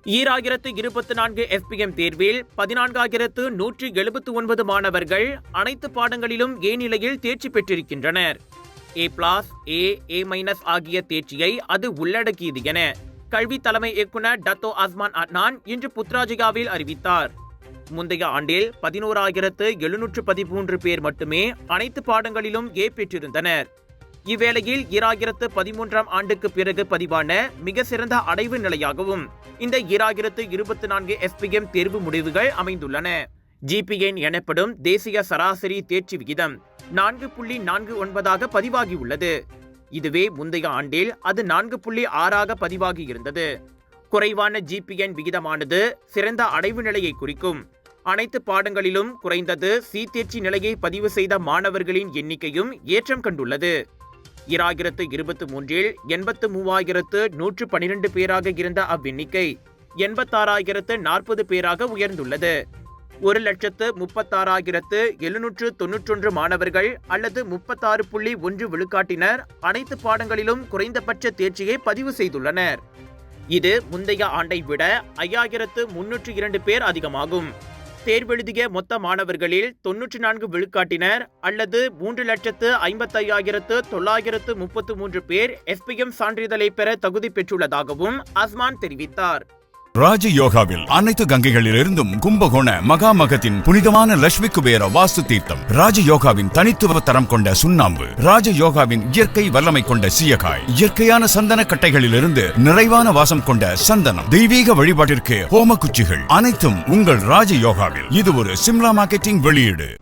2024 FPM தேர்வில் 14,179 மாணவர்கள் அனைத்து பாடங்களிலும் ஏ நிலையில் தேர்ச்சி பெற்றிருக்கின்றனர். A+, A, A- ஆகிய தேர்ச்சியை அது உள்ளடக்கியது என கல்வி தலைமை இயக்குனர் டத்தோ அஸ்மான் அட்னான் இன்று புத்ராஜயாவில் அறிவித்தார். முந்தைய ஆண்டில் 11,713 பேர் மட்டுமே அனைத்து பாடங்களிலும் ஏ பெற்றிருந்தனர். இவ்வேளையில் 2013ஆம் ஆண்டுக்கு பிறகு பதிவான மிக சிறந்த அடைவு நிலையாகவும் இந்த 2024 FPM தேர்வு முடிவுகள் அமைந்துள்ளன. GPA எனப்படும் தேசிய சராசரி தேர்ச்சி விகிதம் 4.49 பதிவாகியுள்ளது. இதுவே முந்தைய ஆண்டில் அது 4.6 பதிவாகியிருந்தது. குறைவான GPA விகிதமானது சிறந்த அடைவு நிலையை குறிக்கும். அனைத்து பாடங்களிலும் குறைந்தது C தேர்ச்சி நிலையை பதிவு செய்த மாணவர்களின் எண்ணிக்கையும் ஏற்றம் கண்டுள்ளது. 2023இல் 83,112 பேராக இருந்த அவ்வெண்ணிக்கை 86,040 பேராக உயர்ந்துள்ளது. 1,36,791 மாணவர்கள் அல்லது 36.1 விழுக்காட்டினர் அனைத்து பாடங்களிலும் குறைந்தபட்ச தேர்ச்சியை பதிவு செய்துள்ளனர். இது முந்தைய ஆண்டை விட 5,302 பேர் அதிகமாகும். தேர்வெழுதிய மொத்த மாணவர்களில் 94 விழுக்காட்டினர் அல்லது 3,55,933 பேர் FPM சான்றிதழை பெற தகுதி பெற்றுள்ளதாகவும் அஸ்மான் தெரிவித்தார். ராஜயோகாவில் அனைத்து கங்கைகளிலிருந்தும் கும்பகோண மகாமகத்தின் புனிதமான லட்சுமி குபேர வாஸ்து தீர்த்தம், ராஜயோகாவின் தனித்துவ தரம் கொண்ட சுண்ணாம்பு, ராஜயோகாவின் இயற்கை வல்லமை கொண்ட சீயக்காய், இயற்கையான சந்தன கட்டைகளிலிருந்து நிறைவான வாசம் கொண்ட சந்தனம், தெய்வீக வழிபாட்டிற்கு ஹோம குச்சிகள் அனைத்தும் உங்கள் ராஜயோகாவில். இது ஒரு சிம்லா மார்க்கெட்டிங் வெளியீடு.